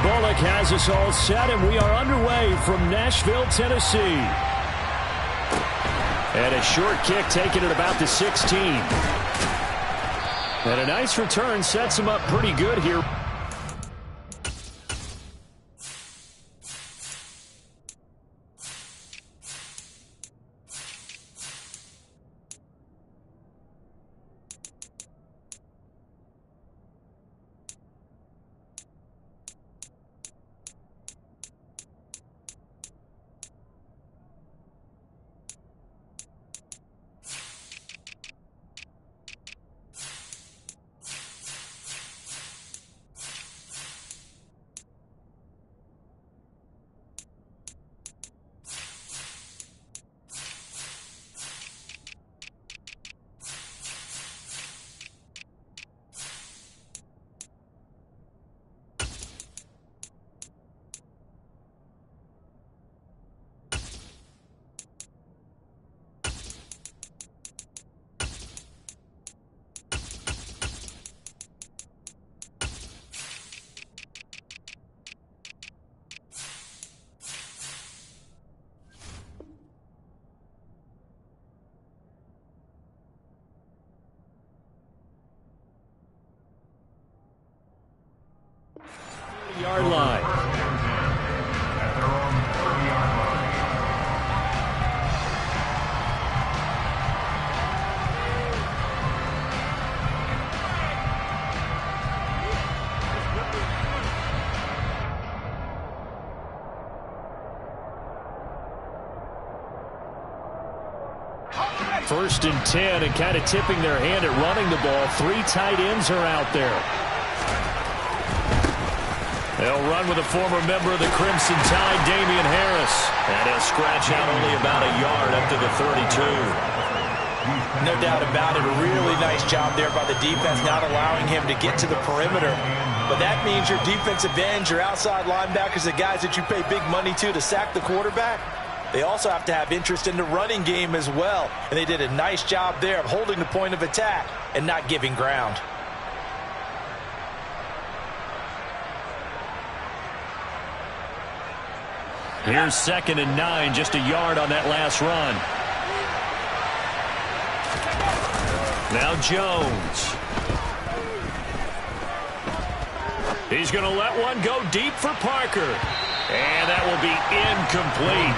Bullock has us all set, and we are underway from Nashville, Tennessee. And a short kick taken at about the 16. And a nice return sets him up pretty good here. Yard line. First and 10, and kind of tipping their hand at running the ball. 3 tight ends are out there. They'll run with a former member of the Crimson Tide, Damien Harris. And he'll scratch out only about a yard up to the 32. No doubt about it. A really nice job there by the defense, not allowing him to get to the perimeter. But that means your defensive ends, your outside linebackers, the guys that you pay big money to sack the quarterback, they also have to have interest in the running game as well. And they did a nice job there of holding the point of attack and not giving ground. Here's 2nd and 9, just a yard on that last run. Now Jones. He's going to let one go deep for Parker. And that will be incomplete.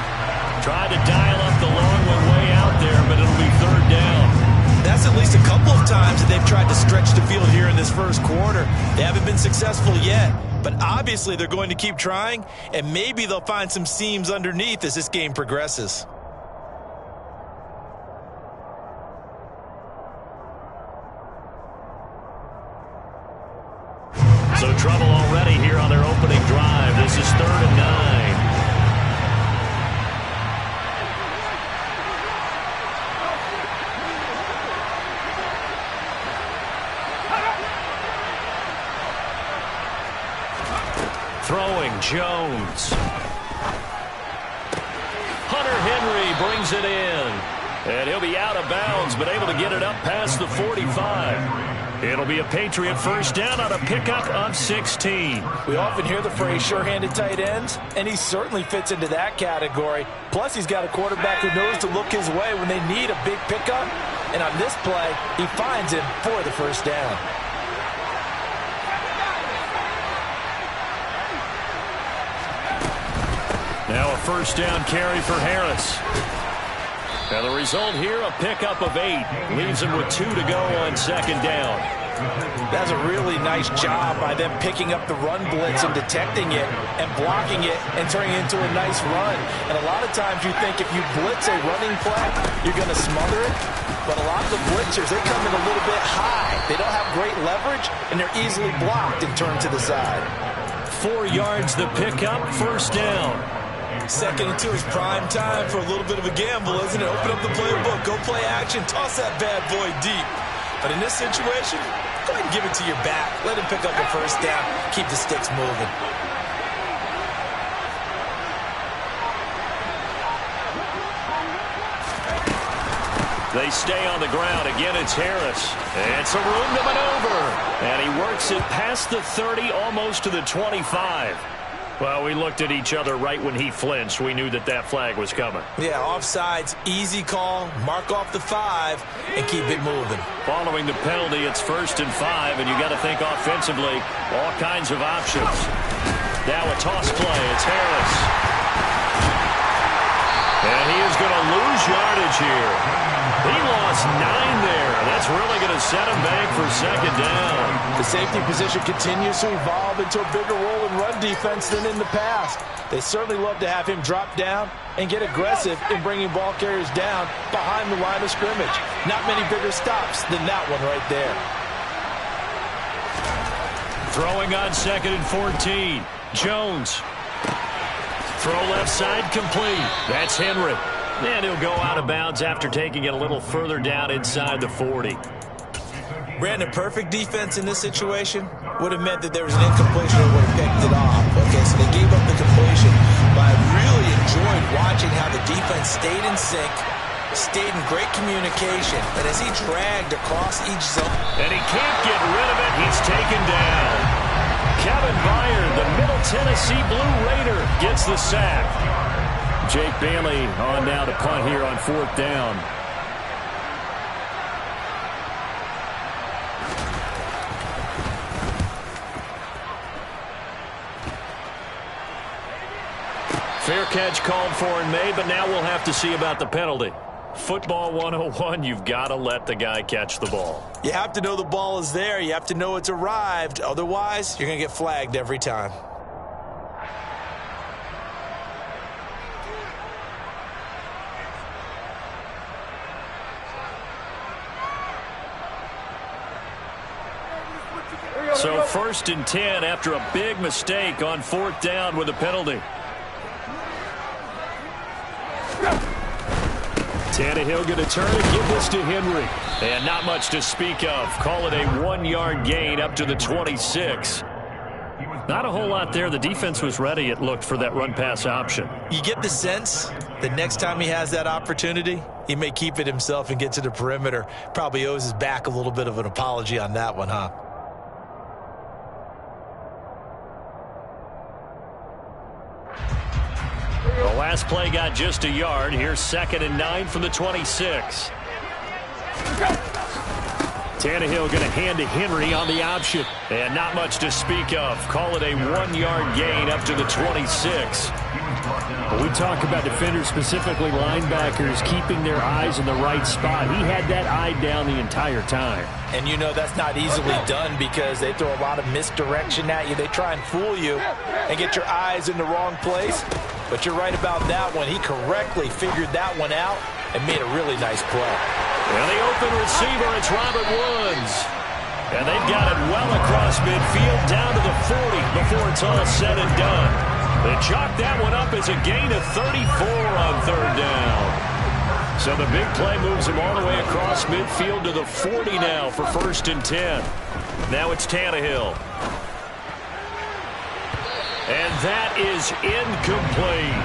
Tried to dial up the long one way out there, but it'll be 3rd down. That's at least a couple of times that they've tried to stretch the field here in this first quarter. They haven't been successful yet. But obviously they're going to keep trying, and maybe they'll find some seams underneath as this game progresses. So trouble already here on their opening drive. This is 3rd and 9. Throwing Jones. Hunter Henry brings it in. And he'll be out of bounds, but able to get it up past the 45. It'll be a Patriot first down on a pickup of 16. We often hear the phrase sure-handed tight ends, and he certainly fits into that category. Plus, he's got a quarterback who knows to look his way when they need a big pickup. And on this play, he finds him for the first down. Now a first down carry for Harris. And the result here, a pickup of 8. Leaves him with 2 to go on 2nd down. That's a really nice job by them picking up the run blitz and detecting it and blocking it and turning it into a nice run. And a lot of times you think if you blitz a running play, you're going to smother it. But a lot of the blitzers, they come in a little bit high. They don't have great leverage, and they're easily blocked and turned to the side. 4 yards the pickup, first down. 2nd and 2 is prime time for a little bit of a gamble, isn't it? Open up the playbook, go play action, toss that bad boy deep. But in this situation, go ahead and give it to your back. Let him pick up a first down. Keep the sticks moving. They stay on the ground. Again, it's Harris. And some room to maneuver. And he works it past the 30, almost to the 25. Well, we looked at each other right when he flinched. We knew that that flag was coming. Yeah, offsides, easy call. Mark off the 5 and keep it moving. Following the penalty, it's 1st and 5, and you got to think offensively, all kinds of options. Now a toss play. It's Harris. And he is going to lose yardage here. He lost 9 there. That's really going to set him back for 2nd down. The safety position continues to evolve into a bigger role in run defense than in the past. They certainly love to have him drop down and get aggressive in bringing ball carriers down behind the line of scrimmage. Not many bigger stops than that one right there. Throwing on 2nd and 14. Jones. Throw left side complete. That's Henry. And he'll go out of bounds after taking it a little further down inside the 40. Brandon, perfect defense in this situation would have meant that there was an incompletion or would have picked it off. Okay, so they gave up the completion, but I really enjoyed watching how the defense stayed in sync, stayed in great communication, and as he dragged across each zone. And he can't get rid of it. He's taken down. Kevin Byard, the Middle Tennessee Blue Raider, gets the sack. Jake Bailey on now to punt here on 4th down. Fair catch called for and made, but now we'll have to see about the penalty. Football 101, you've got to let the guy catch the ball. You have to know the ball is there. You have to know it's arrived. Otherwise, you're going to get flagged every time. So 1st and 10 after a big mistake on 4th down with a penalty. Tannehill going to turn and give this to Henry. And not much to speak of. Call it a 1-yard gain up to the 26. Not a whole lot there. The defense was ready, it looked, for that run-pass option. You get the sense that next time he has that opportunity, he may keep it himself and get to the perimeter. Probably owes his back a little bit of an apology on that one, huh? The last play got just a yard. Here's 2nd and 9 from the 26. Tannehill going to hand to Henry on the option. And not much to speak of. Call it a 1-yard gain up to the 26. When we talk about defenders, specifically linebackers, keeping their eyes in the right spot, he had that eye down the entire time. And you know that's not easily done because they throw a lot of misdirection at you. They try and fool you and get your eyes in the wrong place. But you're right about that one. He correctly figured that one out and made a really nice play. And the open receiver, it's Robert Woods. And they've got it well across midfield down to the 40 before it's all said and done. They chalk that one up as a gain of 34 on 3rd down. So the big play moves him all the way across midfield to the 40 now for 1st and 10. Now it's Tannehill. And that is incomplete.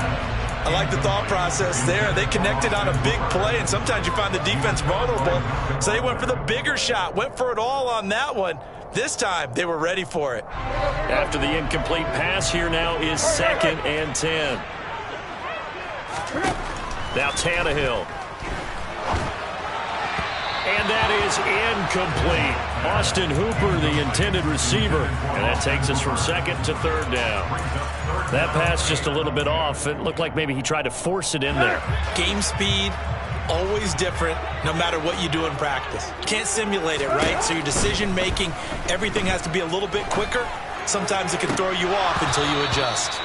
I like the thought process there. They connected on a big play, and sometimes you find the defense vulnerable. So they went for the bigger shot, went for it all on that one. This time, they were ready for it. After the incomplete pass, here now is 2nd and 10. Now Tannehill. And that is incomplete. Austin Hooper, the intended receiver. And that takes us from 2nd to 3rd down. That pass just a little bit off. It looked like maybe he tried to force it in there. Game speed, always different, no matter what you do in practice. You can't simulate it, right? So your decision-making, everything has to be a little bit quicker. Sometimes it can throw you off until you adjust.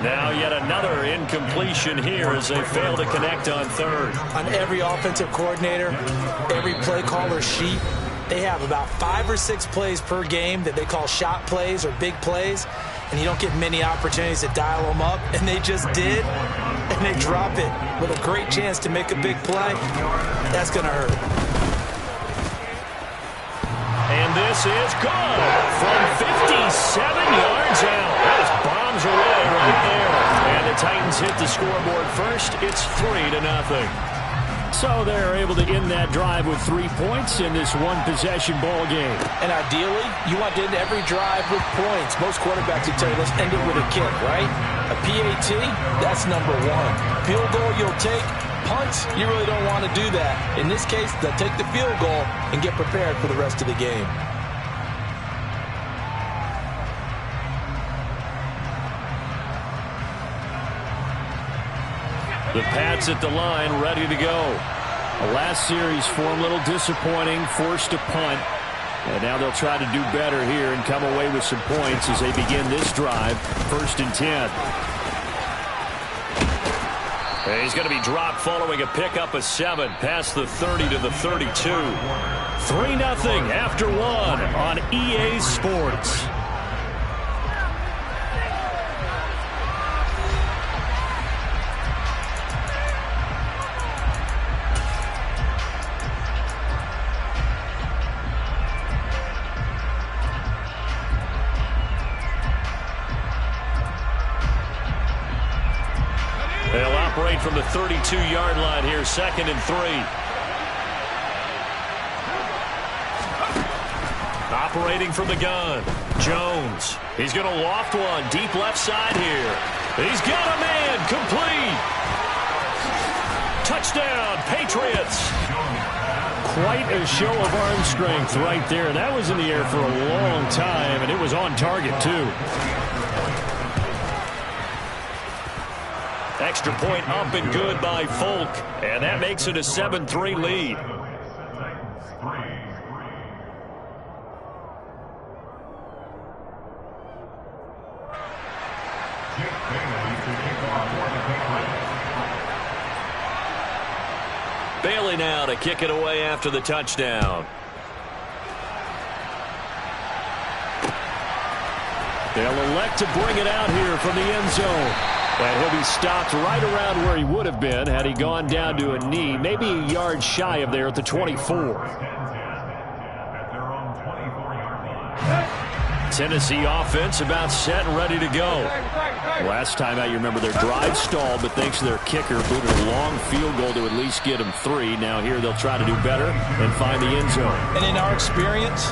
Now yet another incompletion here as they fail to connect on 3rd. On every offensive coordinator, every play caller sheet, they have about 5 or 6 plays per game that they call shot plays or big plays, and you don't get many opportunities to dial them up, and they just did, and they drop it with a great chance to make a big play. That's going to hurt. And this is good from 57 yards out. That is bombs away right there. And the Titans hit the scoreboard first. It's 3-0. So they're able to end that drive with 3 points in this one-possession ball game. And ideally, you want to end every drive with points. Most quarterbacks would tell you, let's end it with a kick, right? A PAT, that's number one. Field goal you'll take. Punts, you really don't want to do that. In this case, they'll take the field goal and get prepared for the rest of the game. The Pats at the line, ready to go. The last series form a little disappointing, forced a punt. And now they'll try to do better here and come away with some points as they begin this drive, 1st and 10. He's going to be dropped following a pickup of 7 past the 30 to the 32. 3-0 after 1 on EA Sports. They'll operate from the 32-yard line here, 2nd and 3. Operating from the gun, Jones. He's going to loft one deep left side here. He's got a man, complete. Touchdown, Patriots. Quite a show of arm strength right there. That was in the air for a long time, and it was on target, too. Extra point up and good by Folk, and that makes it a 7-3 lead. Bailey now to kick it away after the touchdown. They'll elect to bring it out here from the end zone. And he'll be stopped right around where he would have been had he gone down to a knee, maybe a yard shy of there at the 24. Tennessee offense about set and ready to go. Last time out, you remember their drive stalled, but thanks to their kicker, booted a long field goal to at least get them 3. Now here they'll try to do better and find the end zone. And in our experience,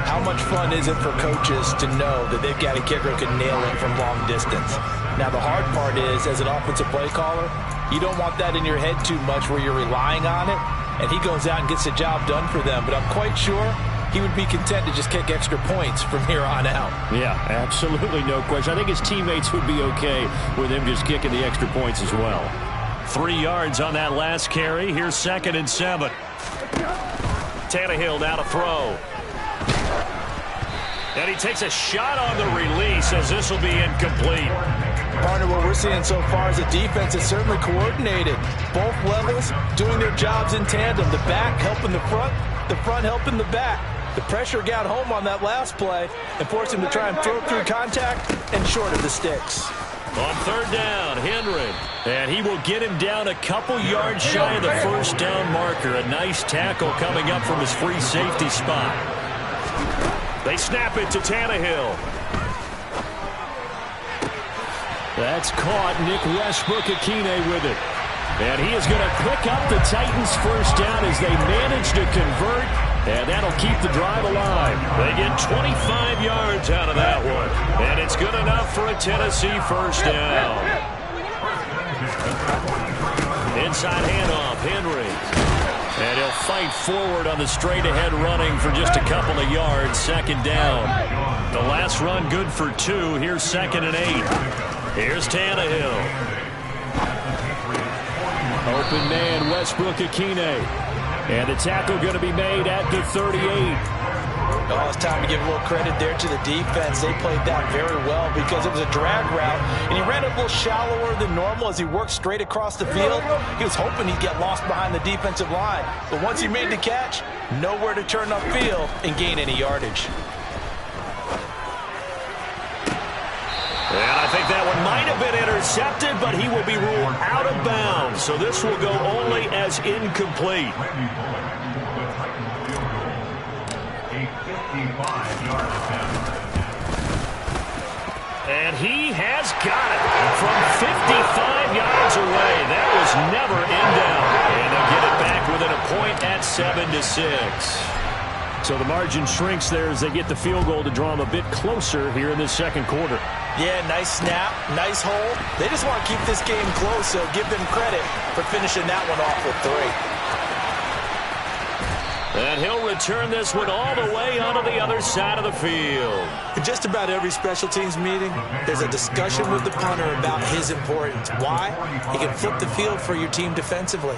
how much fun is it for coaches to know that they've got a kicker who can nail it from long distance? Now, the hard part is, as an offensive play caller, you don't want that in your head too much where you're relying on it, and he goes out and gets the job done for them. But I'm quite sure he would be content to just kick extra points from here on out. Yeah, absolutely no question. I think his teammates would be okay with him just kicking the extra points as well. 3 yards on that last carry. Here's 2nd and 7. Tannehill now to throw. And he takes a shot on the release as this will be incomplete. Partner, what we're seeing so far is a defense that's certainly coordinated. Both levels doing their jobs in tandem. The back helping the front helping the back. The pressure got home on that last play and forced him to try and throw through contact and short of the sticks. On 3rd down, Henry. And he will get him down a couple yards shy of the 1st down marker. A nice tackle coming up from his free safety spot. They snap it to Tannehill. That's caught. Nick Westbrook-Ikhine with it. And he is going to pick up the Titans' 1st down as they manage to convert. And that'll keep the drive alive. They get 25 yards out of that one. And it's good enough for a Tennessee 1st down. Inside handoff, Henry. And he'll fight forward on the straight-ahead running for just a couple of yards. 2nd down. The last run good for 2. Here's 2nd and 8. Here's Tannehill. Open man, Westbrook-Ikhine. And the tackle going to be made at the 38. Oh, it's time to give a little credit there to the defense. They played that very well because it was a drag route, and he ran a little shallower than normal as he worked straight across the field. He was hoping he'd get lost behind the defensive line, but once he made the catch, nowhere to turn upfield and gain any yardage. And I think that one might have been intercepted, but he will be ruled out of bounds. So this will go only as incomplete. And he has got it from 55 yards away. That was never in doubt. And they'll get within a point at 7-6. So the margin shrinks there as they get the field goal to draw them a bit closer here in this second quarter. Yeah, nice snap, nice hold. They just want to keep this game close, so give them credit for finishing that one off with 3. And he'll return this one all the way onto the other side of the field. In just about every special teams meeting, there's a discussion with the punter about his importance. Why? He can flip the field for your team defensively,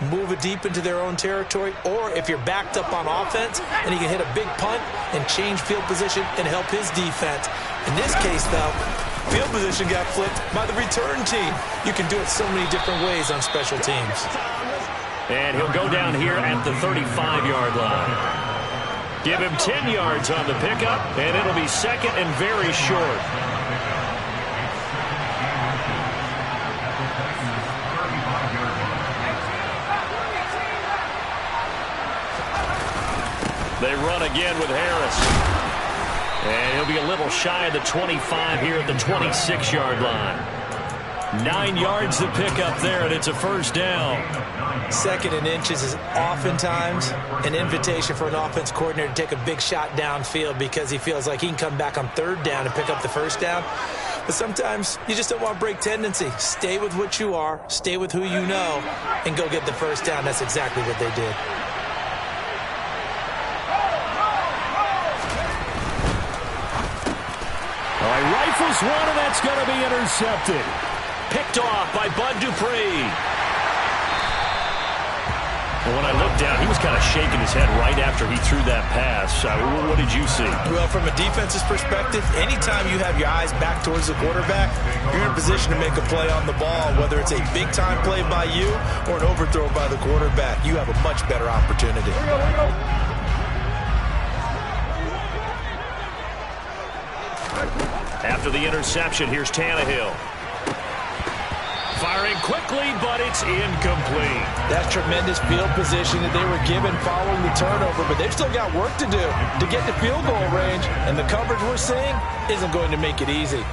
move it deep into their own territory, or if you're backed up on offense, and he can hit a big punt and change field position and help his defense. In this case, though, field position got flipped by the return team. You can do it so many different ways on special teams. And he'll go down here at the 35-yard line. Give him 10 yards on the pickup, and it'll be second and very short. They run again with Harris. And he'll be a little shy of the 25 here at the 26-yard line. 9 yards to pick up there, and it's a first down. 2nd and inches is oftentimes an invitation for an offense coordinator to take a big shot downfield because he feels like he can come back on 3rd down and pick up the first down. But sometimes you just don't want to break tendency. Stay with what you are, stay with who you know, and go get the first down. That's exactly what they did. All right, rifles one, and that's going to be intercepted. Picked off by Bud Dupree. Well, when I looked down, he was kind of shaking his head right after he threw that pass. What did you see? Well, from a defense's perspective, anytime you have your eyes back towards the quarterback, you're in a position to make a play on the ball, whether it's a big-time play by you or an overthrow by the quarterback. You have a much better opportunity. After the interception, here's Tannehill. Firing quickly, but it's incomplete. That's tremendous field position that they were given following the turnover, but they've still got work to do to get to field goal range, and the coverage we're seeing isn't going to make it easy.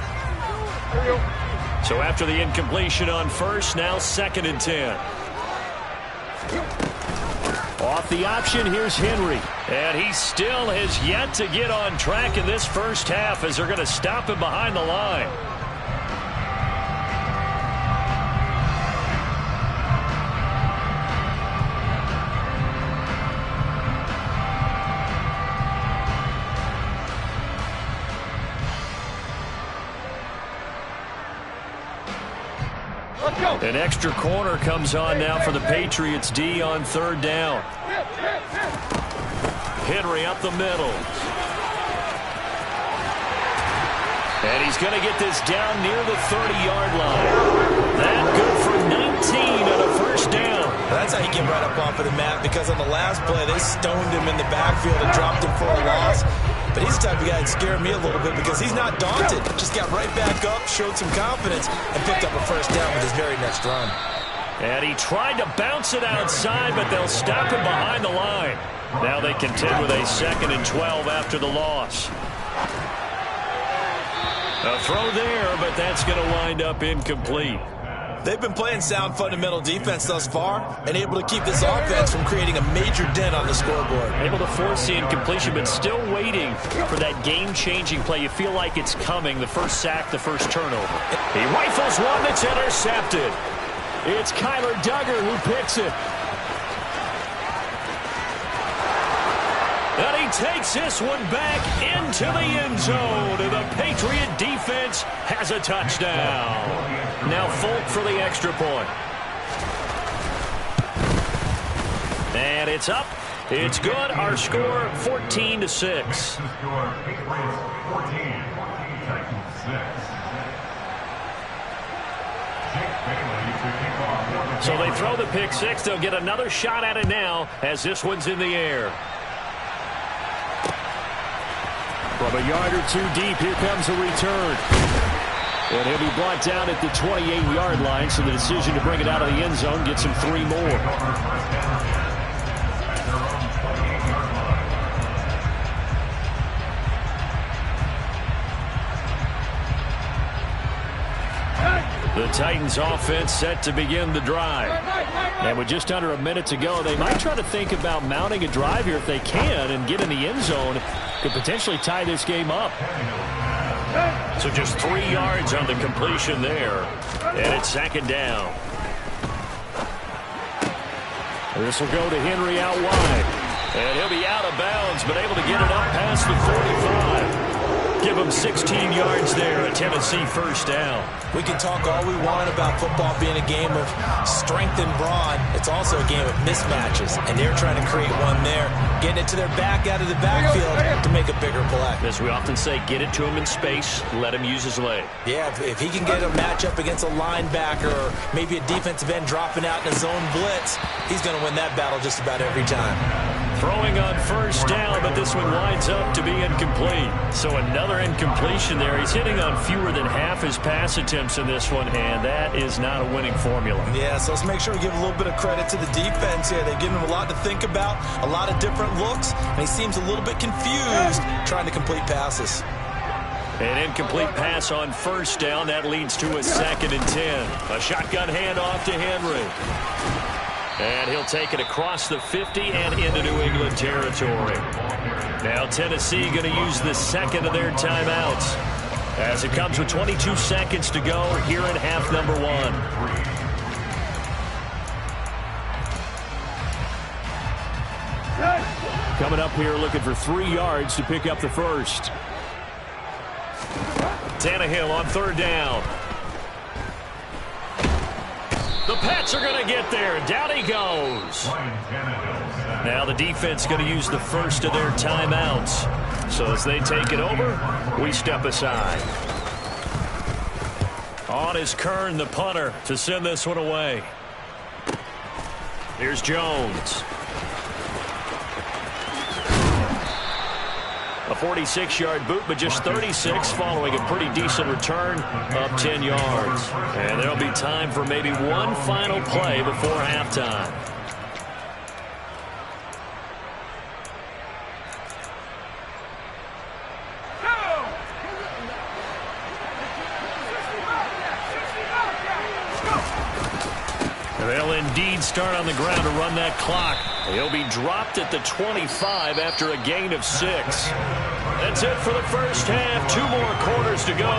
So after the incompletion on first, now 2nd and 10. Off the option, here's Henry. And he still has yet to get on track in this first half as they're going to stop him behind the line. An extra corner comes on now for the Patriots D on 3rd down. Henry up the middle. And he's going to get this down near the 30-yard line. That good for 19 on a first down. That's how you get right up off of the mat, because on the last play, they stoned him in the backfield and dropped him for a loss. But he's the type of guy that scared me a little bit because he's not daunted. Just got right back up, showed some confidence, and picked up a first down with his very next run. And he tried to bounce it outside, but they'll stop him behind the line. Now they contend with a 2nd and 12 after the loss. A throw there, but that's going to wind up incomplete. They've been playing sound fundamental defense thus far and able to keep this offense from creating a major dent on the scoreboard. Able to force the incompletion, but still waiting for that game-changing play. You feel like it's coming, the first sack, the first turnover. He rifles one that's intercepted. It's Kyler Duggar who picks it. And he takes this one back into the end zone. And the Patriot defense has a touchdown. Now Folk for the extra point. And it's up. It's good. Our score 14-6. So they throw the pick six. They'll get another shot at it now as this one's in the air. From a yard or two deep, here comes a return. And he'll be brought down at the 28-yard line, so the decision to bring it out of the end zone gets him 3 more. The Titans offense set to begin the drive. And with just under a minute to go, they might try to think about mounting a drive here if they can and get in the end zone. Could potentially tie this game up. So just 3 yards on the completion there. And it's second down. This will go to Henry out wide. And he'll be out of bounds, but able to get it up past the 45. Give him 16 yards there, a Tennessee first down. We can talk all we want about football being a game of strength and brawn. It's also a game of mismatches, and they're trying to create one there, getting it to their back out of the backfield to make a bigger play. As we often say, get it to him in space, let him use his leg. Yeah, if he can get a matchup against a linebacker or maybe a defensive end dropping out in a zone blitz, he's going to win that battle just about every time. Throwing on first down, but this one winds up to be incomplete. So another incompletion there. He's hitting on fewer than half his pass attempts in this one, and that is not a winning formula. Yeah, so let's make sure we give a little bit of credit to the defense here. They've given him a lot to think about, a lot of different looks, and he seems a little bit confused trying to complete passes. An incomplete pass on first down. That leads to a 2nd and 10. A shotgun handoff to Henry. And he'll take it across the 50 and into New England territory. Now Tennessee going to use the second of their timeouts as it comes with 22 seconds to go here in half number 1. Coming up here looking for 3 yards to pick up the first. Tannehill on third down. The Pats are going to get there. Down he goes. Now the defense going to use the first of their timeouts. So as they take it over, we step aside. On is Kern, the punter, to send this one away. Here's Jones. A 46-yard boot, but just 36 following a pretty decent return of 10 yards. And there'll be time for maybe one final play before halftime. They'll indeed start on the ground to run that clock. He'll be dropped at the 25 after a gain of 6. That's it for the first half. 2 more quarters to go.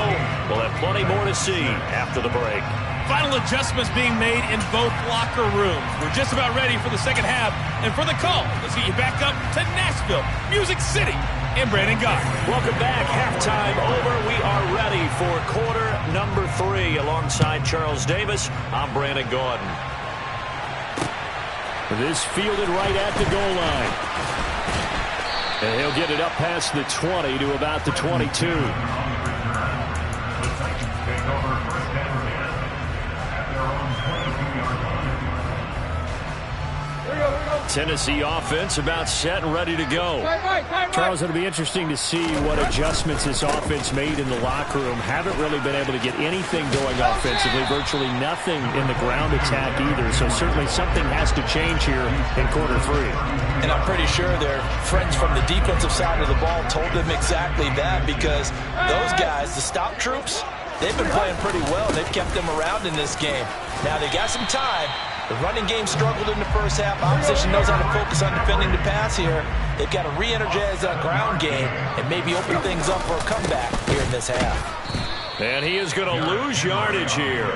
We'll have plenty more to see after the break. Final adjustments being made in both locker rooms. We're just about ready for the second half. And for the call, let's get you back up to Nashville, Music City, and Brandon Gaudin. Welcome back. Halftime over. We are ready for quarter number 3. Alongside Charles Davis, I'm Brandon Gaudin. This fielded right at the goal line. And he'll get it up past the 20 to about the 22. Tennessee offense about set and ready to go. Charles, it'll be interesting to see what adjustments this offense made in the locker room. Haven't really been able to get anything going offensively. Virtually nothing in the ground attack either. So certainly something has to change here in quarter 3. And I'm pretty sure their friends from the defensive side of the ball told them exactly that, because those guys, the stop troops, they've been playing pretty well. They've kept them around in this game. Now they got some time. The running game struggled in the first half. Opposition knows how to focus on defending the pass here. They've got to re-energize that ground game and maybe open things up for a comeback here in this half. And he is going to lose yardage here.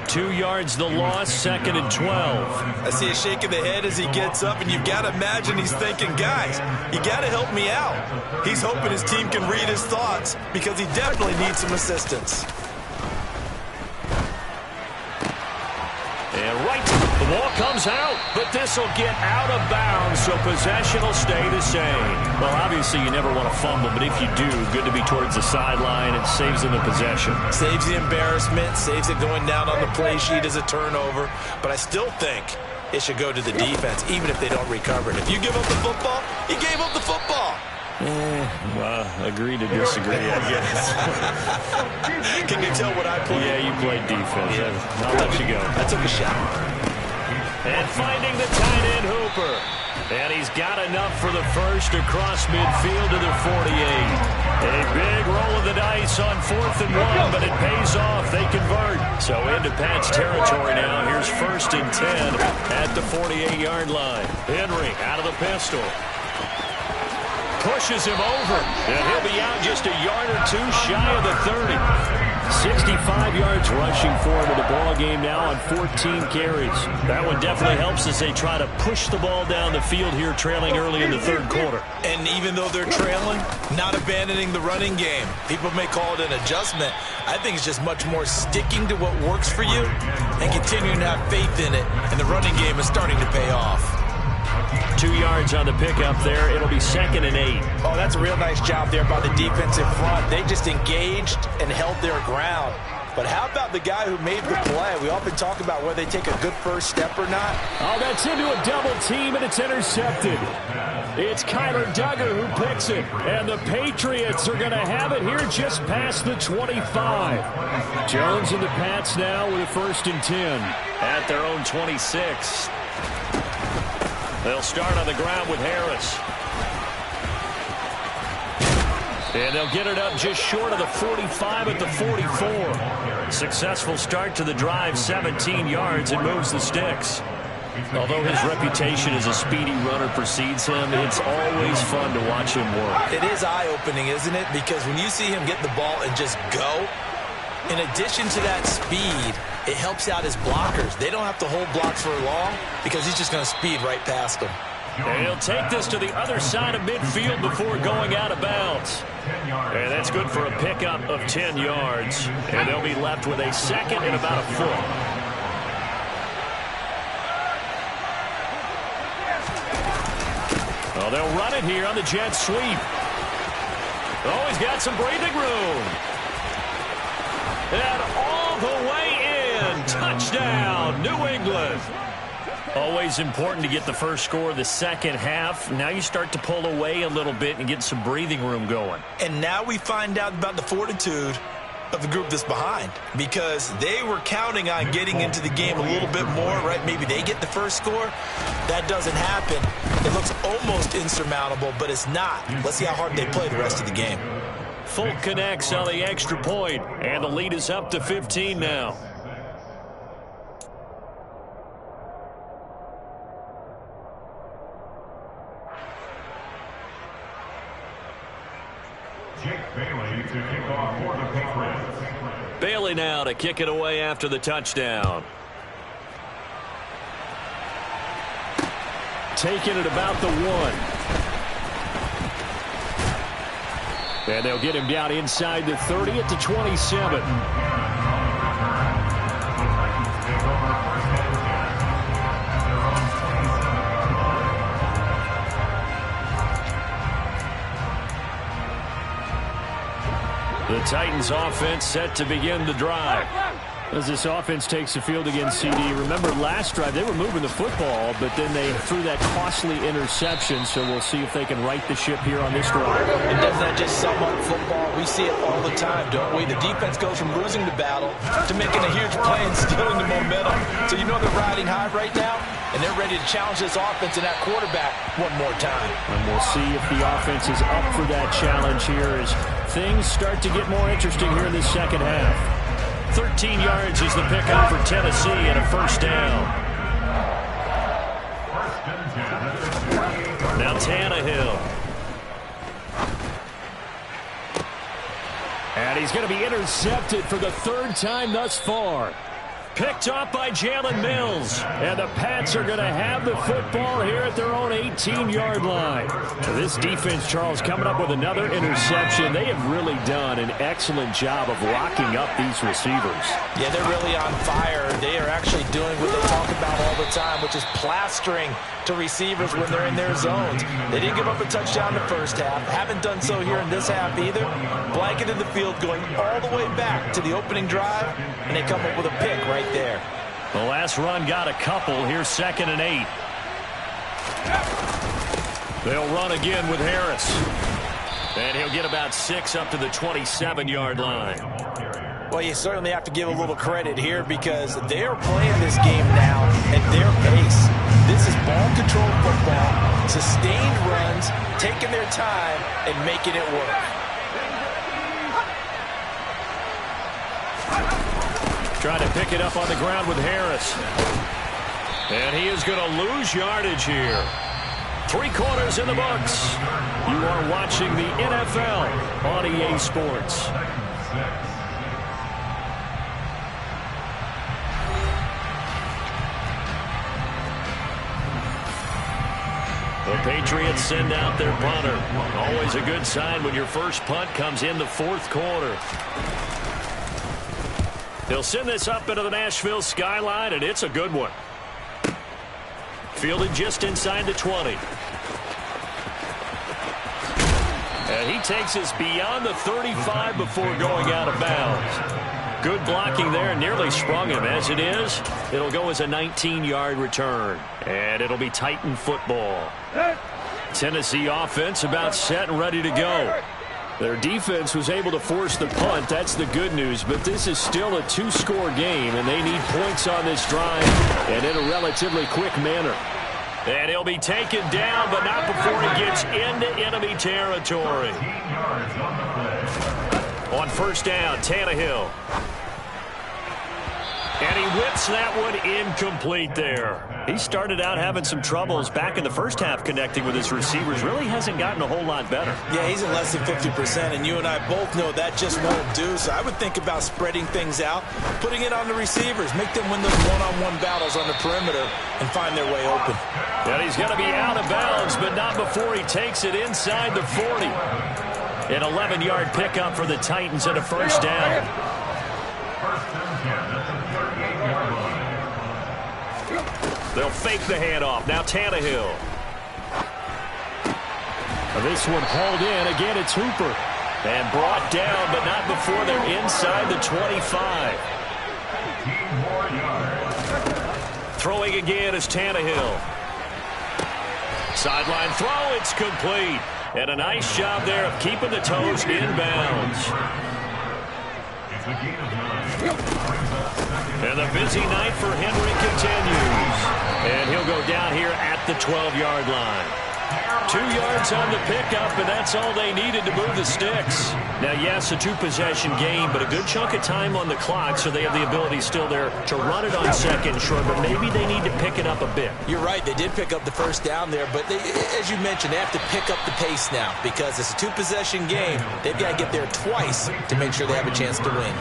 2 yards the loss, 2nd and 12. I see a shake of the head as he gets up, and you've got to imagine he's thinking, guys, you got to help me out. He's hoping his team can read his thoughts because he definitely needs some assistance. And right, the ball comes out, but this will get out of bounds, so possession will stay the same. Well, obviously you never want to fumble, but if you do, good to be towards the sideline. It saves them the possession. Saves the embarrassment, saves it going down on the play sheet as a turnover, but I still think it should go to the defense, even if they don't recover it. If you give up the football, you gave up the football. Well, agree to disagree, I guess. Can you tell what I played? Yeah, you played defense. Yeah. I'll let you go. I took a shot. And finding the tight end Hooper. And he's got enough for the first across midfield to the 48. A big roll of the dice on 4th and 1, but it pays off. They convert. So into Pat's territory now. Here's 1st and 10 at the 48-yard line. Henry out of the pistol. Pushes him over, and he'll be out just a yard or two shy of the 30. 65 yards rushing for him in the ball game now on 14 carries. That one definitely helps as they try to push the ball down the field here, trailing early in the 3rd quarter. And even though they're trailing, not abandoning the running game. People may call it an adjustment. I think it's just much more sticking to what works for you and continuing to have faith in it. And the running game is starting to pay off. 2 yards on the pickup there. It'll be 2nd and 8. Oh, that's a real nice job there by the defensive front. They just engaged and held their ground. But how about the guy who made the play? We often talk about whether they take a good first step or not. Oh, that's into a double team, and it's intercepted. It's Kyler Duggar who picks it. And the Patriots are going to have it here just past the 25. Jones and the Pats now with a 1st and 10 at their own 26. They'll start on the ground with Harris. And they'll get it up just short of the 45 at the 44. Successful start to the drive, 17 yards, and moves the sticks. Although his reputation as a speedy runner precedes him, it's always fun to watch him work. It is eye-opening, isn't it? Because when you see him get the ball and just go, in addition to that speed, it helps out his blockers. They don't have to hold blocks for long because he's just going to speed right past them. And he'll take this to the other side of midfield before going out of bounds. And that's good for a pickup of 10 yards. And they'll be left with a 2nd and about a foot. Well, they'll run it here on the jet sweep. Oh, he's got some breathing room. And all the way in. Touchdown, New England. Always important to get the first score of the second half. Now you start to pull away a little bit and get some breathing room going. And now we find out about the fortitude of the group that's behind, because they were counting on getting into the game a little bit more, right? Maybe they get the first score. That doesn't happen. It looks almost insurmountable, but it's not. Let's see how hard they play the rest of the game. Folk connects on the extra point, and the lead is up to 15 now. Bailey to kick off for the Patriots. Bailey now to kick it away after the touchdown. Taking it about the 1. And they'll get him down inside the 30 at the 27. The Titans offense set to begin the drive. As this offense takes the field against CD, remember last drive they were moving the football, but then they threw that costly interception, so we'll see if they can right the ship here on this drive. And doesn't that just sum up football? We see it all the time, don't we? The defense goes from losing the battle to making a huge play and stealing the momentum. So you know they're riding high right now, and they're ready to challenge this offense and that quarterback one more time. And we'll see if the offense is up for that challenge here as things start to get more interesting here in the second half. 13 yards is the pickup for Tennessee and a first down. Now Tannehill. And he's going to be intercepted for the 3rd time thus far. Picked off by Jalen Mills. And the Pats are going to have the football here at their own 18-yard line. This defense, Charles, coming up with another interception. They have really done an excellent job of locking up these receivers. Yeah, they're really on fire. They are actually doing what they talk about all the time, which is plastering to receivers when they're in their zones. They didn't give up a touchdown the first half. Haven't done so here in this half either. Blanketed the field going all the way back to the opening drive, and they come up with a pick right there. The last run got a couple. Here's 2nd and 8. They'll run again with Harris. And he'll get about 6 up to the 27-yard line. Well, you certainly have to give a little credit here because they're playing this game now at their pace. This is ball control football, sustained runs, taking their time, and making it work. Trying to pick it up on the ground with Harris. And he is going to lose yardage here. 3 quarters in the books. You are watching the NFL on EA Sports. The Patriots send out their punter. Always a good sign when your first punt comes in the 4th quarter. They'll send this up into the Nashville skyline, and it's a good one. Fielded just inside the 20. And he takes us beyond the 35 before going out of bounds. Good blocking there, nearly sprung him. As it is, it'll go as a 19-yard return. And it'll be Titan football. Tennessee offense about set and ready to go. Their defense was able to force the punt. That's the good news. But this is still a 2-score game, and they need points on this drive and in a relatively quick manner. And he'll be taken down, but not before he gets into enemy territory. On first down, Tannehill. And he whips that one incomplete there. He started out having some troubles back in the first half connecting with his receivers. Really hasn't gotten a whole lot better. Yeah, he's in less than 50%, and you and I both know that just won't do. So I would think about spreading things out, putting it on the receivers, make them win those one-on-one battles on the perimeter, and find their way open. And he's going to be out of bounds, but not before he takes it inside the 40. An 11-yard pickup for the Titans at a first down. They'll fake the handoff. Now Tannehill. This one hauled in. Again, it's Hooper. And brought down, but not before they're inside the 25. Throwing again is Tannehill. Sideline throw. It's complete. And a nice job there of keeping the toes inbounds. And the busy night for Henry continues. And he'll go down here at the 12-yard line. 2 yards on the pickup, and that's all they needed to move the sticks. Now, yes, a 2-possession game, but a good chunk of time on the clock, so they have the ability still there to run it on second short, but maybe they need to pick it up a bit. You're right. They did pick up the first down there, but they, as you mentioned, they have to pick up the pace now because it's a 2-possession game. They've got to get there twice to make sure they have a chance to win.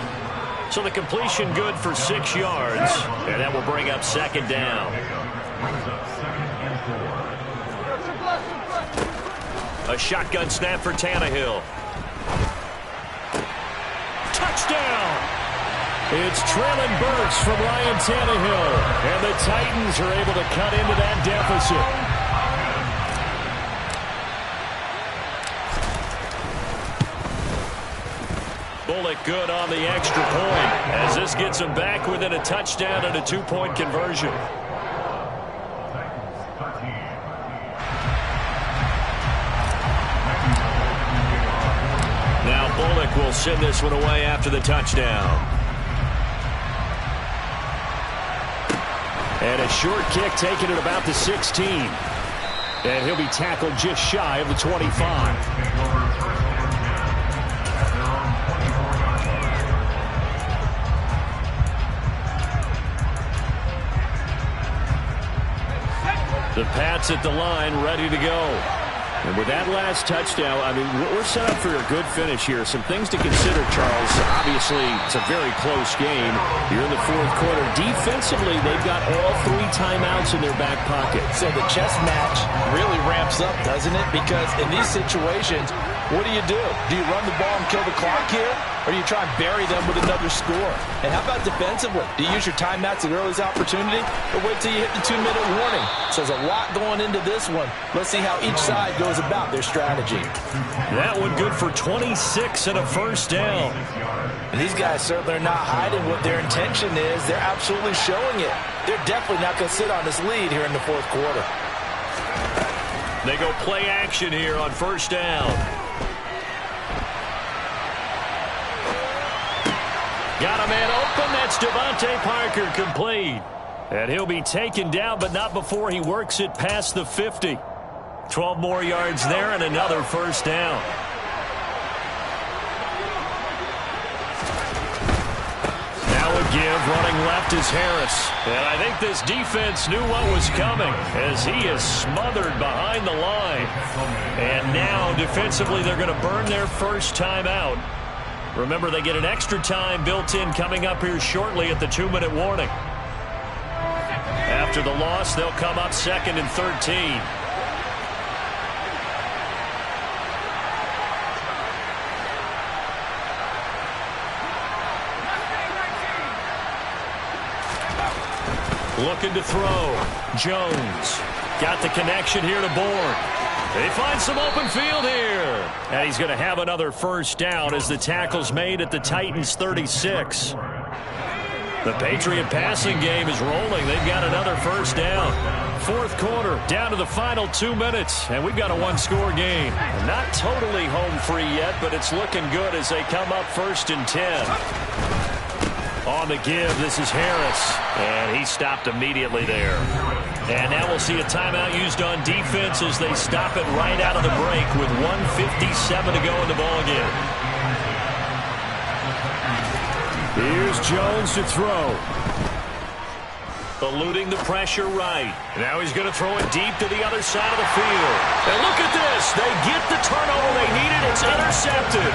So the completion good for 6 yards, and that will bring up second down. A shotgun snap for Tannehill. Touchdown! It's Traylon Burks from Ryan Tannehill, and the Titans are able to cut into that deficit. Bullock good on the extra point as this gets them back within a touchdown and a 2-point conversion. Now Bullock will send this one away after the touchdown. And a short kick taken at about the 16. And he'll be tackled just shy of the 25. The Pats at the line, ready to go. And with that last touchdown, I mean, we're set up for a good finish here. Some things to consider, Charles. Obviously, it's a very close game. You're in the 4th quarter. Defensively, they've got all 3 timeouts in their back pocket. So the chess match really ramps up, doesn't it? Because in these situations, what do? Do you run the ball and kill the clock here? Or do you try and bury them with another score? And how about defensively? Do you use your timeouts at earliest opportunity? Or wait till you hit the 2-minute warning? So there's a lot going into this one. Let's see how each side goes about their strategy. That one good for 26 and a first down. And these guys certainly are not hiding what their intention is. They're absolutely showing it. They're definitely not going to sit on this lead here in the 4th quarter. They go play action here on first down. Got a man open. That's Devontae Parker complete. And he'll be taken down, but not before he works it past the 50. 12 more yards there and another first down. Give running left is Harris. And I think this defense knew what was coming as he is smothered behind the line. And now defensively they're going to burn their first time out. Remember, they get an extra time built in coming up here shortly at the 2-minute warning. After the loss, they'll come up 2nd and 13. Looking to throw. Jones got the connection here to Bourne. They find some open field here. And he's going to have another first down as the tackle's made at the Titans 36. The Patriot passing game is rolling. They've got another first down. Fourth quarter, down to the final 2 minutes, and we've got a one-score game. Not totally home free yet, but it's looking good as they come up 1st and 10. On the give, this is Harris, and he stopped immediately there. And now we'll see a timeout used on defense as they stop it right out of the break with 1:57 to go in the ballgame. Here's Jones to throw. Eluding the pressure right. Now he's going to throw it deep to the other side of the field. And look at this. They get the turnover they needed. It's intercepted.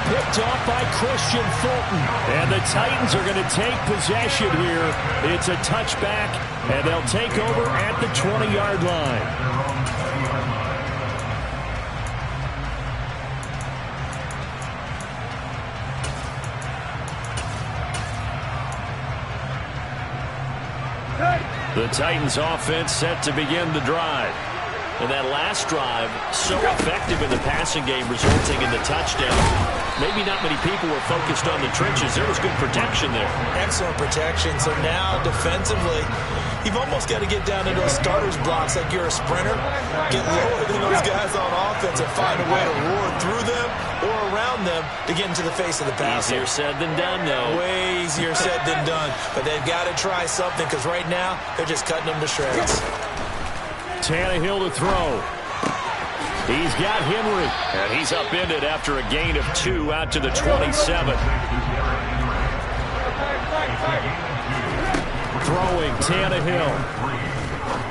Picked off by Christian Fulton. And the Titans are going to take possession here. It's a touchback, and they'll take over at the 20-yard line. The Titans offense set to begin the drive. And that last drive, so effective in the passing game, resulting in the touchdown. Maybe not many people were focused on the trenches. There was good protection there. Excellent protection. So now, defensively, you've almost got to get down into those starters blocks like you're a sprinter. Get lower than those guys on offense and find a way to roar through them or around them to get into the face of the passer. Easier said than done, though. Way easier said than done. But they've got to try something because right now, they're just cutting them to shreds. Tannehill to throw. He's got Henry. And he's upended after a gain of 2 out to the 27. Throwing Tannehill.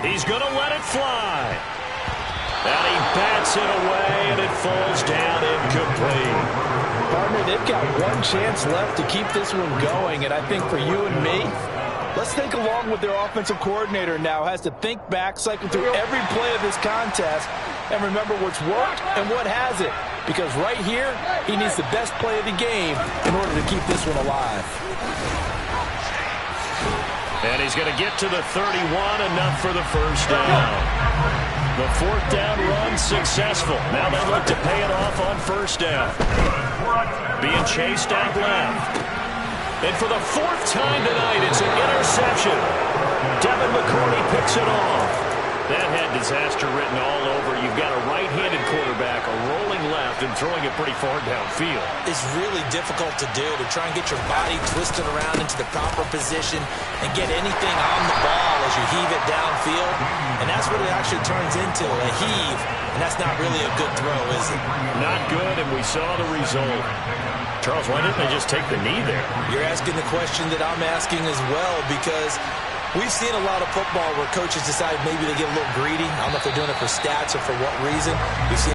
He's going to let it fly. And he bats it away, and it falls down incomplete. Partner, they've got one chance left to keep this one going, and I think for you and me, let's think along with their offensive coordinator now. Has to think back, cycle through every play of this contest, and remember what's worked and what hasn't. Because right here, he needs the best play of the game in order to keep this one alive. And he's going to get to the 31, enough for the first down. The fourth down run successful. Now they look to pay it off on first down. Being chased out left. And for the fourth time tonight, it's an interception. Devin McCourty picks it off. That had disaster written all over. You've got a right-handed quarterback, a rolling left, and throwing it pretty far downfield. It's really difficult to do, to try and get your body twisted around into the proper position and get anything on the ball as you heave it downfield. And that's what it actually turns into, a heave. And that's not really a good throw, is it? Not good, and we saw the result. Charles, why didn't they just take the knee there? You're asking the question that I'm asking as well, because we've seen a lot of football where coaches decide maybe they get a little greedy. I don't know if they're doing it for stats or for what reason. We've seen